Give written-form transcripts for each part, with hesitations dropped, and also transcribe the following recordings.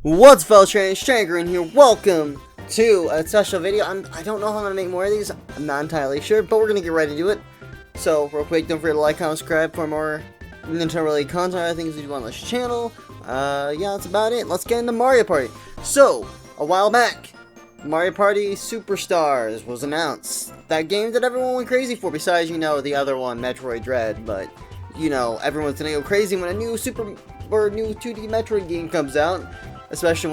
What's up, fellow trainers? Stranger here. Welcome to a special video. I don't know how I'm gonna make more of these. I'm not entirely sure, but we're gonna get right into it. So, real quick, don't forget to like, comment, subscribe for more Nintendo-related content. I think we do on this channel. Yeah, that's about it. Let's get into Mario Party. So, a while back, Mario Party Superstars was announced. That game that everyone went crazy for, besides, you know, the other one, Metroid Dread. But, you know, everyone's gonna go crazy when a new new 2D Metroid game comes out. Especially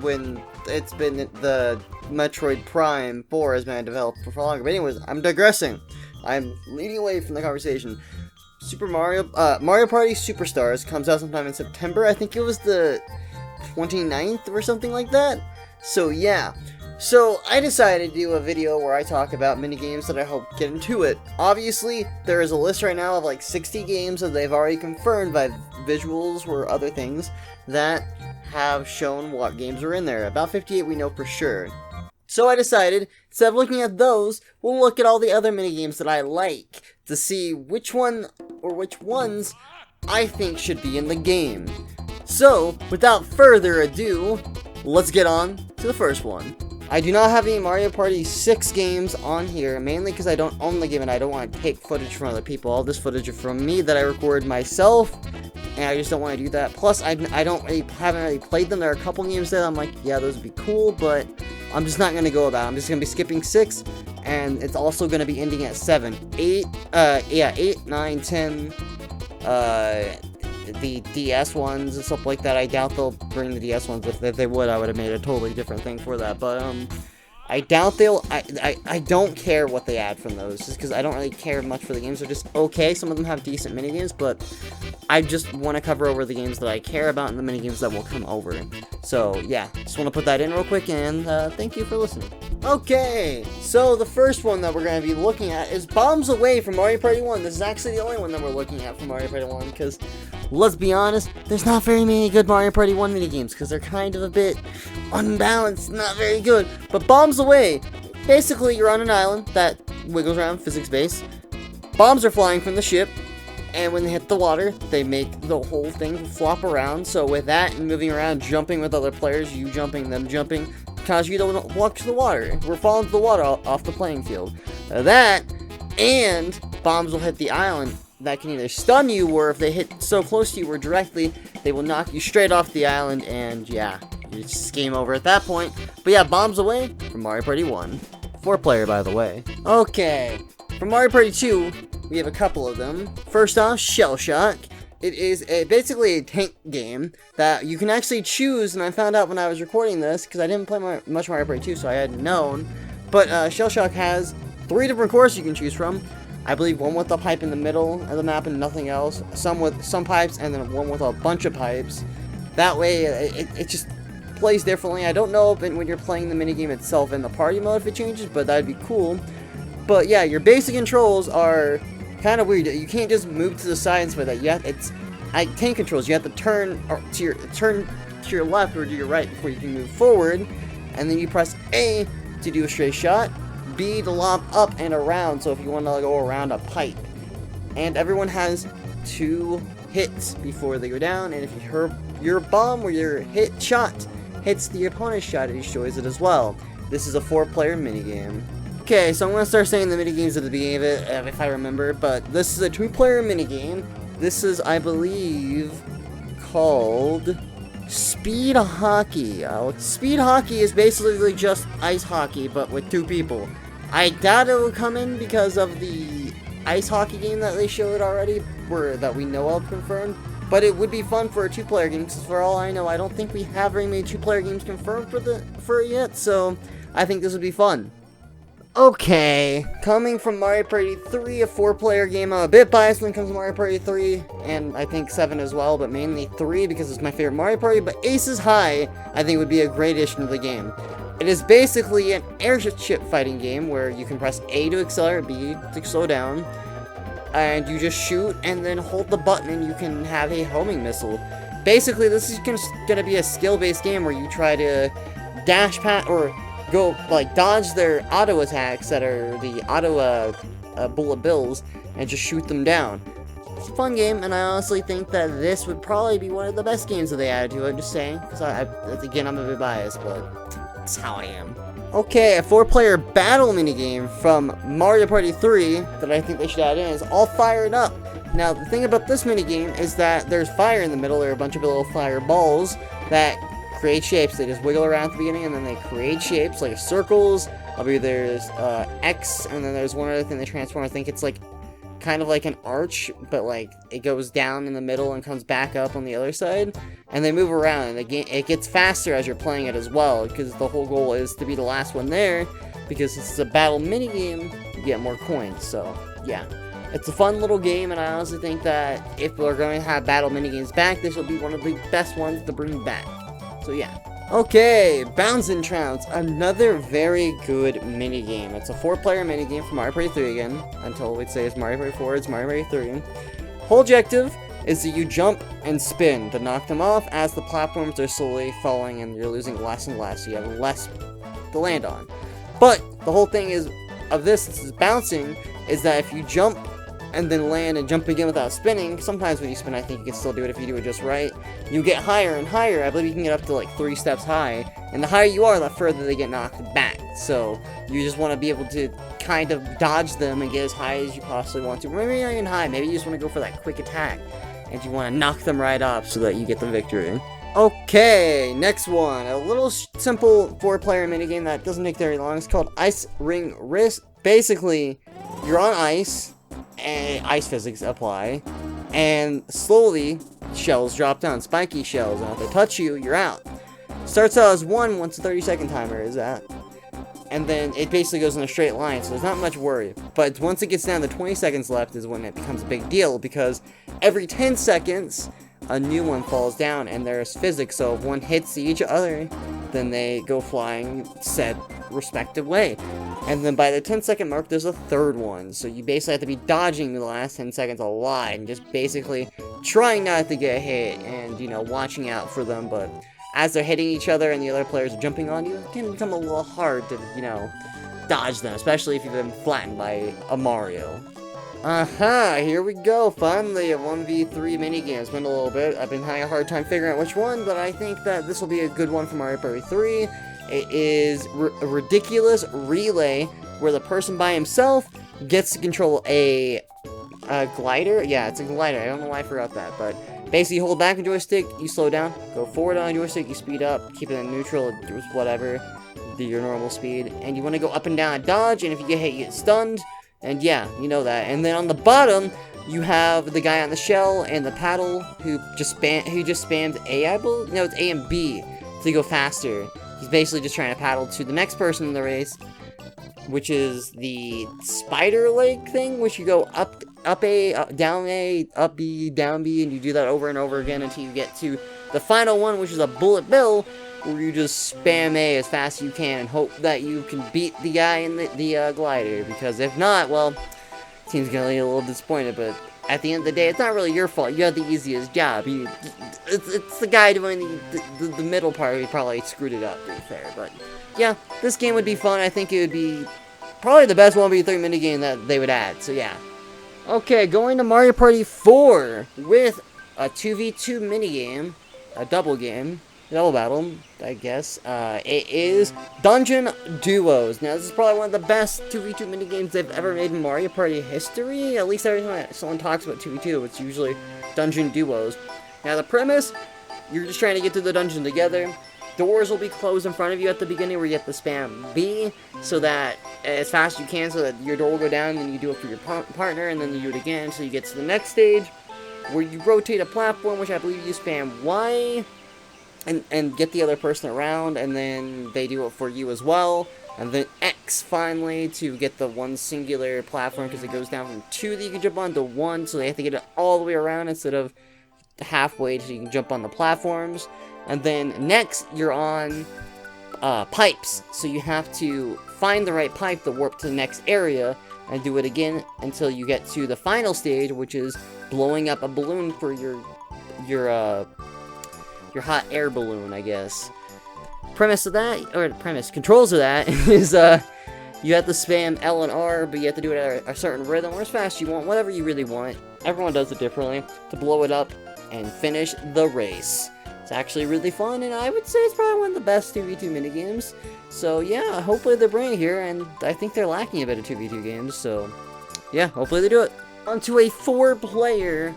when it's been the Metroid Prime 4 has been developed for longer. But anyways, I'm digressing. I'm leading away from the conversation. Mario Party Superstars comes out sometime in September. I think it was the 29th or something like that. So yeah. So I decided to do a video where I talk about minigames that I hope get into it. Obviously, there is a list right now of like 60 games that they've already confirmed by visuals or other things that have shown what games are in there. About 58 we know for sure. So I decided, instead of looking at those, we'll look at all the other minigames that I like to see which one or which ones I think should be in the game. So, without further ado, let's get on to the first one. I do not have any Mario Party 6 games on here, mainly because I don't own the game and I don't want to take footage from other people. All this footage is from me that I recorded myself, and I just don't want to do that. Plus, haven't really played them. There are a couple games that I'm like, yeah, those would be cool, but I'm just not going to go about it. I'm just going to be skipping 6, and it's also going to be ending at 7. 8, 9, 10, the DS ones and stuff like that. I doubt they'll bring the DS ones. If they would, I would have made a totally different thing for that. But I doubt they'll. I don't care what they add from those, just because I don't really care much for the games. They're just okay. Some of them have decent minigames, but I just want to cover over the games that I care about and the minigames that will come over. So yeah, just want to put that in real quick, and thank you for listening. Okay, so the first one that we're going to be looking at is Bombs Away from Mario Party 1. This is actually the only one that we're looking at from Mario Party 1, because let's be honest, there's not very many good Mario Party 1 minigames, because they're kind of a bit unbalanced, not very good. But Bombs Away, basically you're on an island that wiggles around physics-based. Bombs are flying from the ship, and when they hit the water, they make the whole thing flop around. So with that and moving around, jumping with other players, you jumping, them jumping, cause you don't walk to the water. We're falling to the water off the playing field. That, and bombs will hit the island that can either stun you, or if they hit so close to you or directly, they will knock you straight off the island, and yeah, it's just game over at that point. But yeah, Bombs Away from Mario Party 1. 4-player, by the way. Okay, for Mario Party 2, we have a couple of them. First off, Shell Shock. It is basically a tank game that you can actually choose, and I found out when I was recording this, because I didn't play much Mario Party 2, so I hadn't known. But Shell Shock has 3 different courses you can choose from. I believe one with a pipe in the middle of the map and nothing else. Some with some pipes, and then one with a bunch of pipes. That way, it just plays differently. I don't know if when you're playing the minigame itself in the party mode if it changes, but that'd be cool. But yeah, your basic controls are kind of weird. You can't just move to the sides for that. It's like tank controls. You have to turn to your left or to your right before you can move forward, and then you press A to do a straight shot, B to lob up and around. So if you want to go around a pipe, and everyone has 2 hits before they go down. And if your bomb or your hit shot hits the opponent's shot, it destroys it as well. This is a 4-player minigame. Okay, so I'm going to start saying the minigames at the beginning of it, if I remember, but this is a 2-player minigame. This is, I believe, called Speed Hockey. Speed Hockey is basically just ice hockey, but with 2 people. I doubt it will come in because of the ice hockey game that they showed already, that we know of confirmed, but it would be fun for a 2-player game, because for all I know, I don't think we have very many 2-player games confirmed for it yet, so I think this would be fun. Okay, coming from Mario Party 3, a 4-player game. I'm a bit biased when it comes to Mario Party 3, and I think 7 as well, but mainly 3 because it's my favorite Mario Party. But Aces High, I think, would be a great addition to the game. It is basically an airship fighting game where you can press A to accelerate, B to slow down, and you just shoot and then hold the button and you can have a homing missile. Basically, this is going to be a skill-based game where you try to dash past or go, like, dodge their auto attacks that are the auto bullet bills and just shoot them down. It's a fun game, and I honestly think that this would probably be one of the best games that they added to it. I'm just saying, because again, I'm a bit biased, but that's how I am. Okay, a 4-player battle minigame from Mario Party 3 that I think they should add in is All Fired Up. Now, the thing about this minigame is that there's fire in the middle. There are a bunch of little fire balls that create shapes. They just wiggle around at the beginning, and then they create shapes like circles. There's X, and then there's one other thing they transform. I think it's like kind of like an arch, but like it goes down in the middle and comes back up on the other side, and they move around, and it gets faster as you're playing it as well, because the whole goal is to be the last one there, because it's a battle minigame, you get more coins. So yeah, it's a fun little game, and I honestly think that if we're going to have battle minigames back, this will be one of the best ones to bring back. So yeah. Okay, Bounce and Trounce, another very good minigame. It's a 4-player minigame from Mario Party 3 again, until we'd say it's Mario Party 4, it's Mario Party 3. Whole objective is that you jump and spin to knock them off as the platforms are slowly falling and you're losing less and less, so you have less to land on. But the whole thing of this is bouncing, is that if you jump and then land and jump again without spinning, sometimes when you spin, I think you can still do it if you do it just right, you get higher and higher. I believe you can get up to like 3 steps high, and the higher you are, the further they get knocked back. So you just want to be able to kind of dodge them and get as high as you possibly want to. Maybe not even high, maybe you just want to go for that quick attack, and you want to knock them right off so that you get the victory. Okay, next one, a little simple 4-player minigame that doesn't take very long. It's called Ice Ring Wrist. Basically, you're on ice, and ice physics apply, and slowly shells drop down, spiky shells, and if they touch you, you're out. Starts out as 1 once the 30-second timer is at, and then it basically goes in a straight line, so there's not much worry. But once it gets down to 20 seconds left is when it becomes a big deal, because every 10 seconds a new one falls down, and there's physics, so if one hits each other, then they go flying said respective way. And then by the 10-second mark, there's a third one, so you basically have to be dodging the last 10 seconds a lot, and just basically trying not to get hit, and, you know, watching out for them. But as they're hitting each other and the other players are jumping on you, it can become a little hard to, you know, dodge them, especially if you've been flattened by a Mario. Here we go, finally a 1v3 minigame. It's been a little bit, I've been having a hard time figuring out which one, but I think that this will be a good one for Mario Party 3. It is a ridiculous relay, where the person by himself gets to control a glider. Yeah, it's a glider, I don't know why I forgot that, but basically you hold back the joystick, you slow down, go forward on the joystick, you speed up, keep it in neutral, whatever, do your normal speed, and you want to go up and down and dodge, and if you get hit, you get stunned. And yeah, you know that. And then on the bottom, you have the guy on the shell and the paddle who just spammed A, I believe? No, it's A and B to go faster. He's basically just trying to paddle to the next person in the race, which is the spider leg thing, which you go up A, down A, up B, down B, and you do that over and over again until you get to the final one, which is a bullet bill, where you just spam A as fast as you can and hope that you can beat the guy in the glider, because if not, well, team's gonna be a little disappointed. But at the end of the day, it's not really your fault. You had the easiest job. It's the guy doing the middle part who probably screwed it up, to be fair. But yeah, this game would be fun. I think it would be probably the best 1v3 minigame that they would add, so yeah. Okay, going to Mario Party 4 with a 2v2 minigame, a double battle, I guess. It is Dungeon Duos. Now, this is probably one of the best 2v2 minigames they've ever made in Mario Party history. At least every time someone talks about 2v2, it's usually Dungeon Duos. Now, the premise, you're just trying to get through the dungeon together. Doors will be closed in front of you at the beginning, where you have to spam B, so that as fast as you can, so that your door will go down, and then you do it for your partner, and then you do it again, so you get to the next stage, where you rotate a platform, which I believe you spam Y, and get the other person around, and then they do it for you as well. And then X, finally, to get the one singular platform, because it goes down from 2 that you can jump on to 1, so they have to get it all the way around instead of halfway, so you can jump on the platforms. And then next, you're on pipes, so you have to find the right pipe to warp to the next area, and do it again until you get to the final stage, which is blowing up a balloon for your hot air balloon, I guess. Controls of that is, You have to spam L and R, but you have to do it at a certain rhythm or as fast as you want, whatever you really want. Everyone does it differently to blow it up and finish the race. It's actually really fun, and I would say it's probably one of the best 2v2 minigames. So yeah, hopefully they bring it here, and I think they're lacking a bit of 2v2 games, so yeah, hopefully they do it. On to a 4-player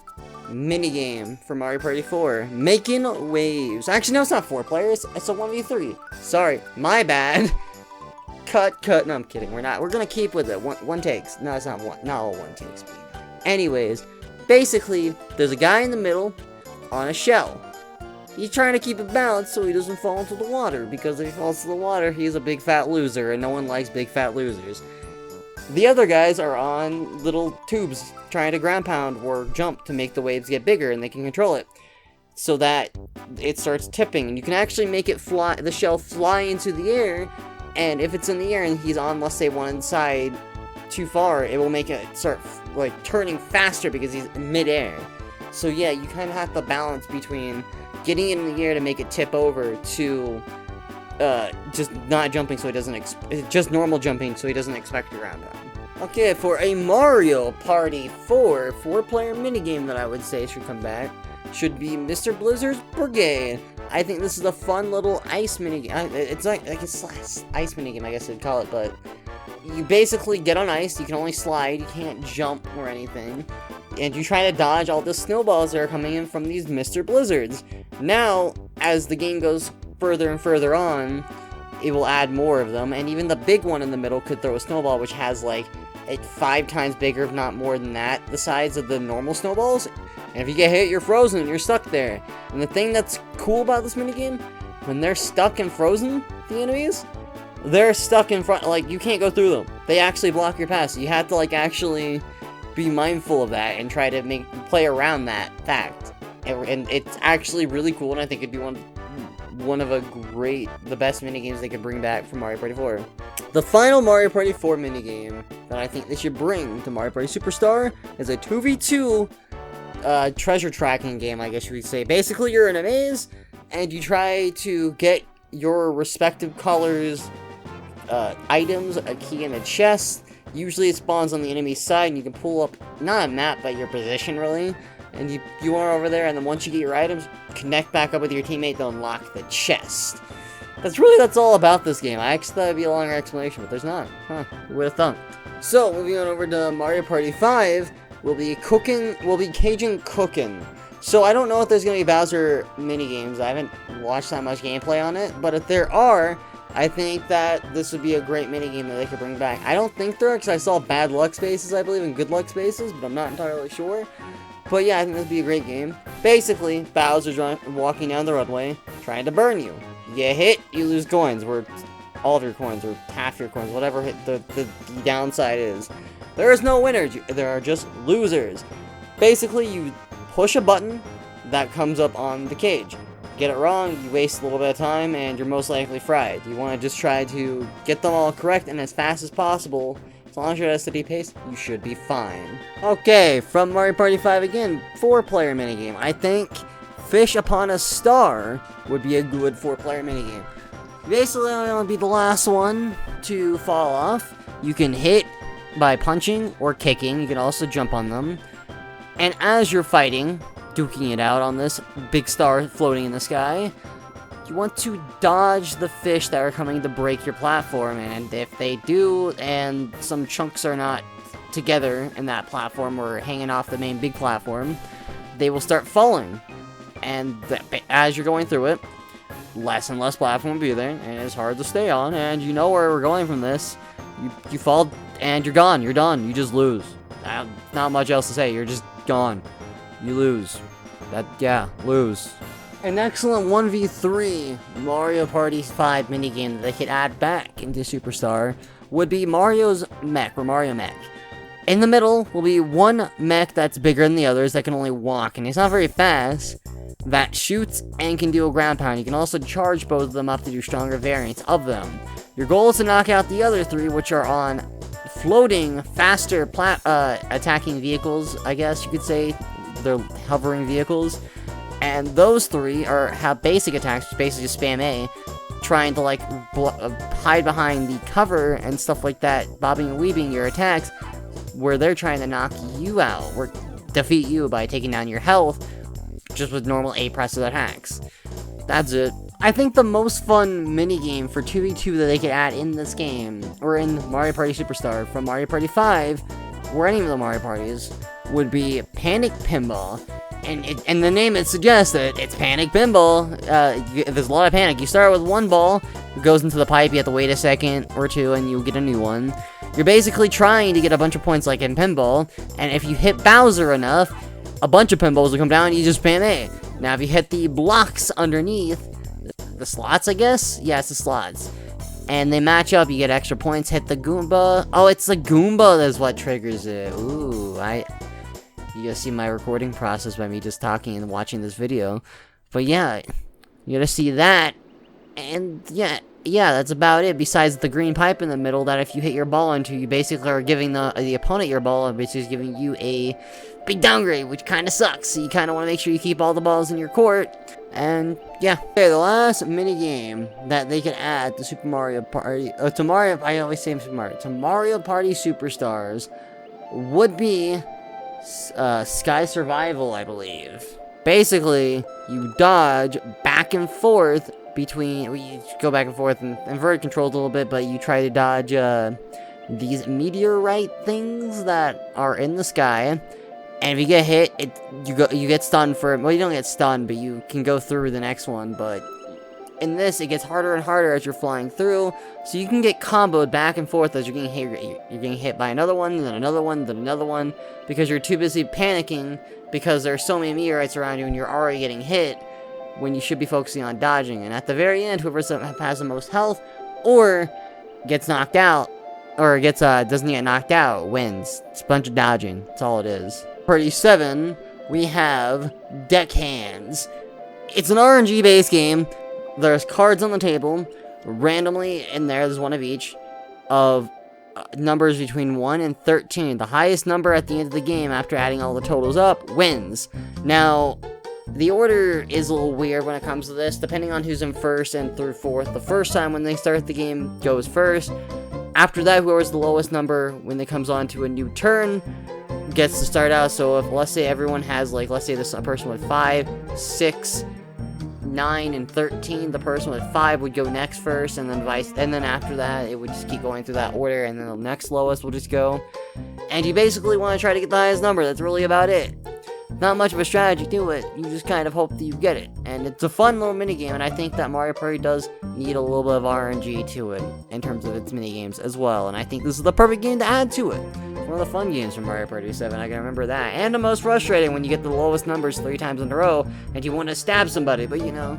minigame for Mario Party 4, Making Waves. Actually, no, it's not 4 players, it's a 1v3. Sorry, my bad. Cut. No, I'm kidding. We're gonna keep with it. One takes. No, it's not all one takes. Anyways, basically, there's a guy in the middle on a shell. He's trying to keep it balanced so he doesn't fall into the water, because if he falls into the water, he's a big fat loser, and no one likes big fat losers. The other guys are on little tubes trying to ground pound or jump to make the waves get bigger, and they can control it so that it starts tipping, and you can actually make it fly, the shell fly into the air. And if it's in the air and he's on, let's say, one side too far, it will make it start, like, turning faster because he's mid-air. So yeah, you kind of have to balance between getting it in the air to make it tip over to just not jumping so he doesn't, just normal jumping so he doesn't expect a ground pound. Okay, for a Mario Party 4 4-player minigame that I would say should come back, should be Mr. Blizzard's Brigade. I think this is a fun little ice minigame. It's like a ice minigame, I guess you'd call it, but you basically get on ice, you can only slide, you can't jump or anything, and you try to dodge all the snowballs that are coming in from these Mr. Blizzards. Now, as the game goes further and further on, it will add more of them, and even the big one in the middle could throw a snowball, which has like 5 times bigger, if not more than that, the size of the normal snowballs. And if you get hit, you're frozen and you're stuck there. And the thing that's cool about this minigame, when they're stuck and frozen, the enemies, they're stuck in front, like, you can't go through them. They actually block your path, so you have to, like, actually be mindful of that and try to play around that fact. And it's actually really cool, and I think it'd be one of the best minigames they could bring back from Mario Party 4. The final Mario Party 4 minigame that I think they should bring to Mario Party Superstar is a 2v2 treasure tracking game, I guess you could say. Basically, you're in a maze, and you try to get your respective colors' items, a key in a chest. Usually it spawns on the enemy's side, and you can pull up, not a map, but your position, really. And you are over there, and then once you get your items, connect back up with your teammate to unlock the chest. That's all about this game. I actually thought it'd be a longer explanation, but there's not. Huh, who would have thunk? So, moving on over to Mario Party 5, we'll be Cajun Cookin'. So I don't know if there's going to be Bowser minigames. I haven't watched that much gameplay on it, but if there are, I think that this would be a great minigame that they could bring back. I don't think there are, because I saw Bad Luck Spaces, I believe, and Good Luck Spaces, but I'm not entirely sure. But yeah, I think this would be a great game. Basically, Bowser's walking down the roadway, trying to burn you. You get hit, you lose coins, or all of your coins, or half your coins, whatever the downside is. There is no winners, there are just losers. Basically, you push a button that comes up on the cage. Get it wrong, you waste a little bit of time, and you're most likely fried. You want to just try to get them all correct and as fast as possible. As long as you're at a steady pace, you should be fine. Okay, from Mario Party 5 again, 4-player minigame. I think Fish Upon a Star would be a good 4-player minigame. Basically, it'll be the last one to fall off. You can hit by punching or kicking. You can also jump on them. And as you're fighting, duking it out on this big star floating in the sky, you want to dodge the fish that are coming to break your platform, and if they do, and some chunks are not together in that platform or hanging off the main big platform, they will start falling. And as you're going through it, less and less platform will be there, and it's hard to stay on, and you know where we're going from this. You fall, and you're gone, you're done, you just lose. Not much else to say, you're just gone. You lose. Lose. An excellent 1v3 Mario Party 5 minigame that they could add back into Superstar would be Mario's Mech, or Mario Mech. In the middle will be one mech that's bigger than the others that can only walk, and he's not very fast, that shoots and can do a ground pound. You can also charge both of them up to do stronger variants of them. Your goal is to knock out the other 3, which are on floating, faster attacking vehicles, I guess you could say. They're hovering vehicles. And those 3 have basic attacks, which basically just spam A. trying to, like, hide behind the cover and stuff like that, bobbing and weaving your attacks, where they're trying to knock you out, or defeat you by taking down your health, just with normal A-press attacks. That's it. I think the most fun minigame for 2v2 that they could add in this game, or in Mario Party Superstar from Mario Party 5, or any of the Mario Parties, would be Panic Pinball. And the name it suggests that it's Panic Pinball. There's a lot of panic. You start with one ball, it goes into the pipe, you have to wait a second or two, and you get a new one. You're basically trying to get a bunch of points like in Pinball, and if you hit Bowser enough, a bunch of pinballs will come down and you just spam A. Now if you hit the blocks underneath, the slots I guess? Yeah, it's the slots. And they match up, you get extra points, hit the Goomba. Oh, it's the Goomba that's what triggers it. Ooh, you gotta see my recording process by me just talking and watching this video. But yeah, you gotta see that. And yeah, that's about it. Besides the green pipe in the middle that if you hit your ball into, you basically are giving the opponent your ball, and basically giving you a big downgrade, which kind of sucks. So you kind of want to make sure you keep all the balls in your court. And yeah, okay, the last mini game that they could add to Super Mario Party, to Mario Party Superstars would be Sky Survival, I believe. Basically, you dodge back and forth between, you go back and forth and inverted controls a little bit, but you try to dodge these meteorite things that are in the sky. And if you get hit, you get stunned for, well, you don't get stunned, but you can go through the next one. But in this, it gets harder and harder as you're flying through, so you can get comboed back and forth as you're getting hit. You're getting hit by another one, then another one, then another one, because you're too busy panicking because there's so many meteorites around you and you're already getting hit when you should be focusing on dodging. And at the very end, whoever has the most health or gets knocked out, or doesn't get knocked out, wins. It's a bunch of dodging. That's all it is. Party 7, we have Deck Hands. It's an RNG based game. There's cards on the table, randomly in there's one of each, of numbers between 1 and 13. The highest number at the end of the game, after adding all the totals up, wins. Now, the order is a little weird when it comes to this, depending on who's in first and through fourth. The first time when they start the game goes first. After that, whoever's the lowest number when it comes on to a new turn gets to start out. So if, let's say everyone has, like, let's say this a person with 5, 6, 9, and 13, the person with 5 would go next first, and then after that, it would just keep going through that order, and then the next lowest will just go. And you basically want to try to get the highest number. That's really about it. Not much of a strategy to it, you just kind of hope that you get it. And it's a fun little minigame, and I think that Mario Party does need a little bit of RNG to it, in terms of its minigames as well, and I think this is the perfect game to add to it. It's one of the fun games from Mario Party 7, I can remember that. And the most frustrating when you get the lowest numbers 3 times in a row, and you want to stab somebody, but you know,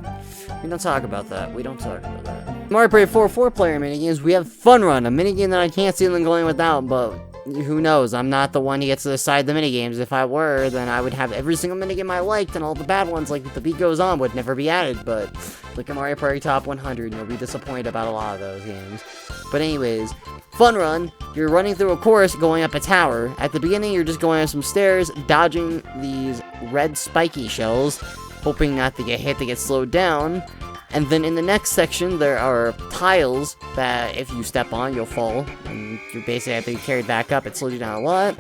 we don't talk about that. We don't talk about that. Mario Party 4 4-player minigames, we have Fun Run, a minigame that I can't see them going without, but who knows, I'm not the one who gets to decide the minigames. If I were, then I would have every single minigame I liked, and all the bad ones, like The Beat Goes On, would never be added. But look at Mario Party Top 100, you'll be disappointed about a lot of those games. But anyways, Fun Run, you're running through a course going up a tower. At the beginning, you're just going up some stairs, dodging these red spiky shells, hoping not to get hit, to get slowed down. And then in the next section, there are tiles that if you step on, you'll fall. And you basically have to be carried back up. It slows you down a lot.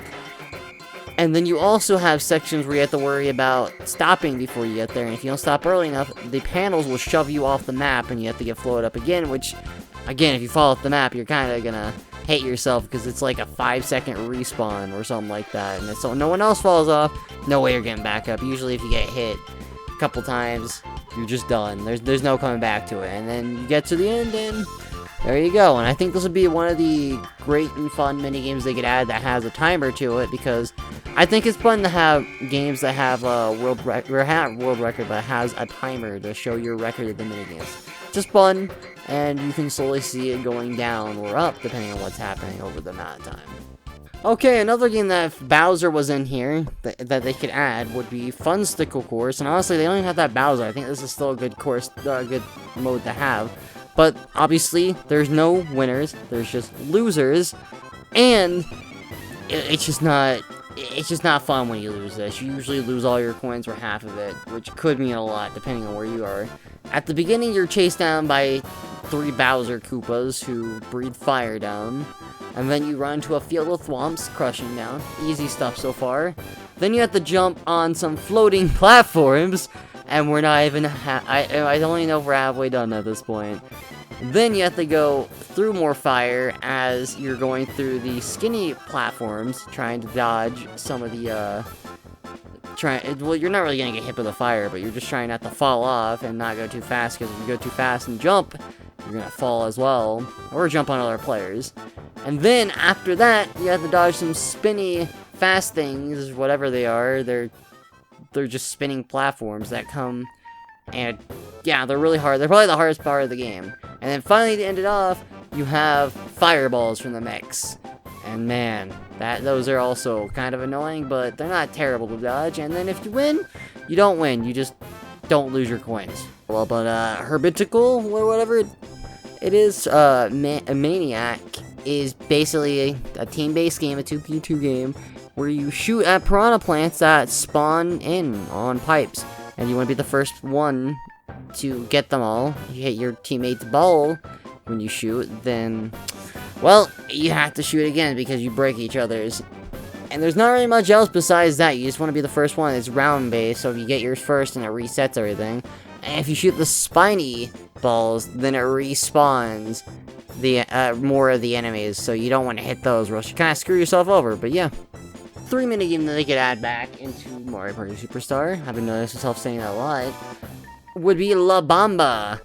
And then you also have sections where you have to worry about stopping before you get there. And if you don't stop early enough, the panels will shove you off the map and you have to get floated up again. Which, again, if you fall off the map, you're kind of gonna hate yourself because it's like a 5-second respawn or something like that. And so no one else falls off, no way you're getting back up. Usually if you get hit a couple times, you're just done. There's no coming back to it. And then you get to the end and there you go. And I think this would be one of the great and fun mini games they could add that has a timer to it, because I think it's fun to have games that have a world record but has a timer to show your record of the mini games. Just fun, and you can slowly see it going down or up depending on what's happening over the amount of time. Okay, another game that if Bowser was in here that they could add would be Funstickle Course, and honestly, they don't even have that Bowser. I think this is still a good course, a good mode to have. But obviously, there's no winners. There's just losers, and it's just not fun when you lose this. You usually lose all your coins or half of it, which could mean a lot depending on where you are. At the beginning, you're chased down by 3 Bowser Koopas who breathe fire down. And then you run into a field of thwomps, crushing down. Easy stuff so far. Then you have to jump on some floating platforms, and we're not even I don't even know if we're halfway done at this point. Then you have to go through more fire as you're going through the skinny platforms, trying to dodge some of the, well, you're not really gonna get hit with the fire, but you're just trying not to fall off and not go too fast, because if you go too fast and jump, you're gonna fall as well, or jump on other players. And then, after that, you have to dodge some spinny, fast things, whatever they are. They're just spinning platforms that come, and yeah, they're really hard. They're probably the hardest part of the game. And then finally, to end it off, you have fireballs from the mechs. And man, those are also kind of annoying, but they're not terrible to dodge. And then if you win, you don't win. You just don't lose your coins. Well, but Herbitical, or whatever it is, Maniac, is basically a team-based game, a 2v2 game, where you shoot at piranha plants that spawn in on pipes. And you want to be the first one to get them all. You hit your teammate's ball when you shoot, then, well, you have to shoot again because you break each other's. And there's not really much else besides that. You just want to be the first one. It's round-based, so if you get yours first, and it resets everything. And if you shoot the spiny balls, then it respawns the more of the enemies, so you don't want to hit those, or else you kind of screw yourself over. But yeah, 3 minigame that they could add back into Mario Party Superstar, I've been noticing myself saying that a lot, would be La Bamba.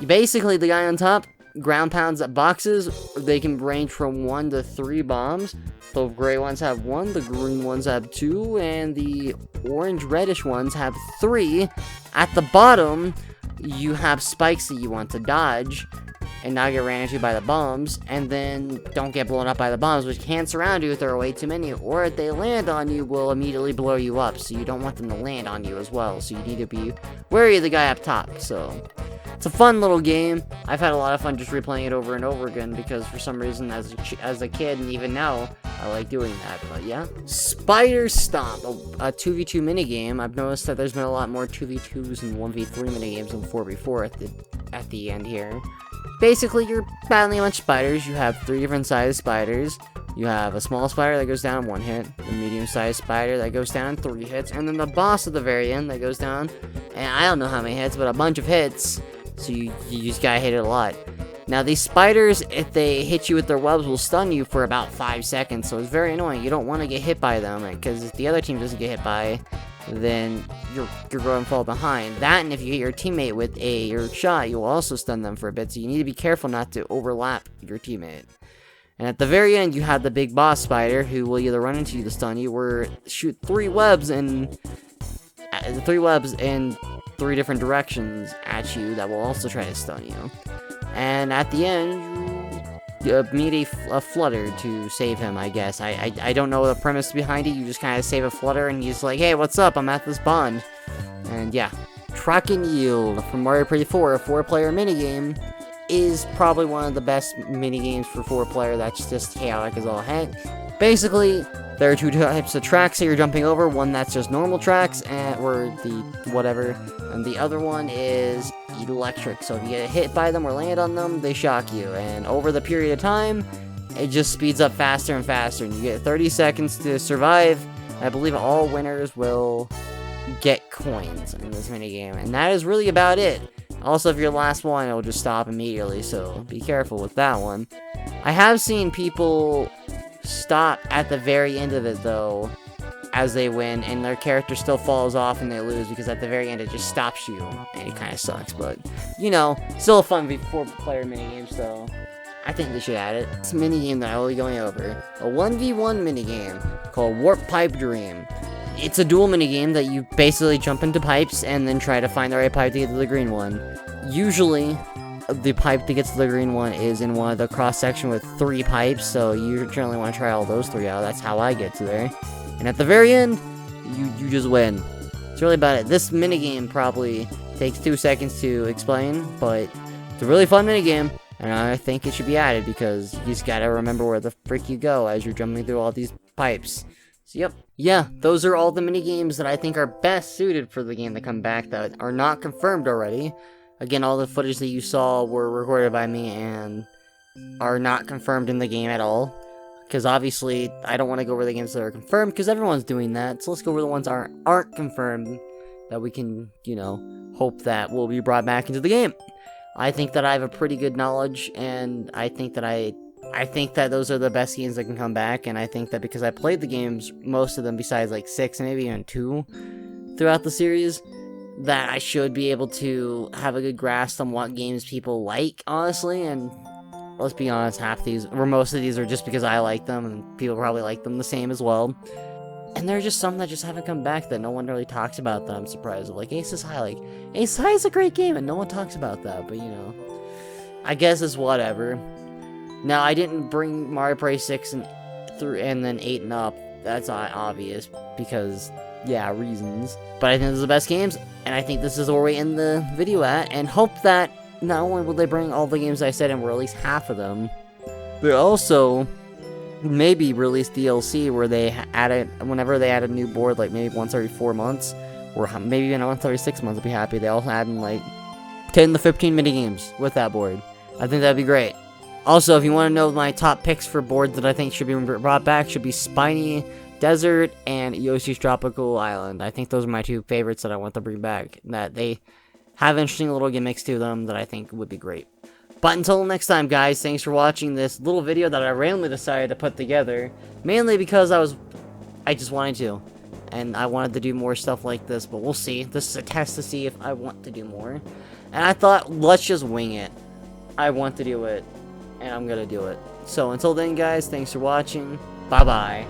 Basically, the guy on top ground pounds at boxes. They can range from 1 to 3 bombs. The gray ones have 1, the green ones have 2, and the orange-reddish ones have 3. At the bottom, you have spikes that you want to dodge and not get ran into by the bombs, and then don't get blown up by the bombs, which can surround you if there are way too many, or if they land on you, will immediately blow you up, so you don't want them to land on you as well, so you need to be wary of the guy up top. So it's a fun little game. I've had a lot of fun just replaying it over and over again, because for some reason, as a kid, and even now, I like doing that. But yeah, Spider Stomp, a 2v2 minigame. I've noticed that there's been a lot more 2v2s and 1v3 minigames than 4v4 at the end here. Basically, you're battling a bunch of spiders. You have 3 different sized spiders. You have a small spider that goes down in 1 hit, a medium-sized spider that goes down in 3 hits, and then the boss at the very end that goes down, and I don't know how many hits, but a bunch of hits, so you just gotta hit it a lot. Now, these spiders, if they hit you with their webs, will stun you for about 5 seconds, so it's very annoying. You don't want to get hit by them, because if the other team doesn't get hit by, then you're going to fall behind. That, and if you hit your teammate with your shot, you'll also stun them for a bit, so you need to be careful not to overlap your teammate. And at the very end, you have the big boss spider, who will either run into you to stun you, or shoot 3 webs in 3 different directions at you that will also try to stun you. And at the end, you meet a Flutter to save him, I guess. I don't know the premise behind it. You just kind of save a Flutter, and he's like, hey, what's up? I'm at this pond. And yeah, Track and Yield from Mario Party 4, a 4-player minigame, is probably one of the best minigames for 4-player that's just chaotic as all heck. Basically, there are 2 types of tracks that you're jumping over. One that's just normal tracks, or the whatever, and the other one is electric. So if you get hit by them or land on them, they shock you. And over the period of time, it just speeds up faster and faster, and you get 30 seconds to survive. I believe all winners will get coins in this minigame, and that is really about it. Also, if you're the last one, it'll just stop immediately, so be careful with that one. I have seen people stop at the very end of it, though, as they win, and their character still falls off and they lose, because at the very end it just stops you, and it kind of sucks, but, you know, still a fun 4-player minigame, so I think they should add it. It's a minigame that I will be going over. A 1v1 minigame called Warp Pipe Dream. It's a duel minigame that you basically jump into pipes and then try to find the right pipe to get to the green one. Usually, the pipe that gets to the green one is in one of the cross-section with 3 pipes, so you generally want to try all those 3 out. That's how I get to there. And at the very end, you just win. It's really about it. This minigame probably takes 2 seconds to explain, but it's a really fun minigame, and I think it should be added, because you just gotta remember where the frick you go as you're jumping through all these pipes. So, yep. Yeah, those are all the minigames that I think are best suited for the game to come back that are not confirmed already. Again, all the footage that you saw were recorded by me and are not confirmed in the game at all. Because obviously, I don't want to go over the games that are confirmed, because everyone's doing that. So let's go over the ones that aren't confirmed, that we can, you know, hope that will be brought back into the game. I think that I have a pretty good knowledge, and I think that those are the best games that can come back, and I think that because I played the games, most of them besides like 6 and maybe even 2 throughout the series, that I should be able to have a good grasp on what games people like, honestly, and let's be honest, half these, or most of these are just because I like them, and people probably like them the same as well. And there are just some that just haven't come back that no one really talks about that I'm surprised of. Like Aces High, like, Aces High is a great game, and no one talks about that, but you know, I guess it's whatever. Now, I didn't bring Mario Party 6 and then 8 and up. That's obvious, because, yeah, reasons. But I think these are the best games, and I think this is where we end the video at, and hope that not only will they bring all the games I said and release half of them, they also maybe release DLC where they whenever they add a new board, like maybe once every 4 months, or maybe even once every 6 months, I'd be happy. They also add in like 10 to 15 mini games with that board. I think that'd be great. Also, if you want to know my top picks for boards that I think should be brought back, should be Spiny Desert and Yoshi's Tropical Island. I think those are my 2 favorites that I want to bring back. That they have interesting little gimmicks to them that I think would be great. But until next time, guys, thanks for watching this little video that I randomly decided to put together. Mainly because I just wanted to. And I wanted to do more stuff like this, but we'll see. This is a test to see if I want to do more. And I thought, let's just wing it. I want to do it, and I'm gonna do it. So until then, guys, thanks for watching. Bye-bye.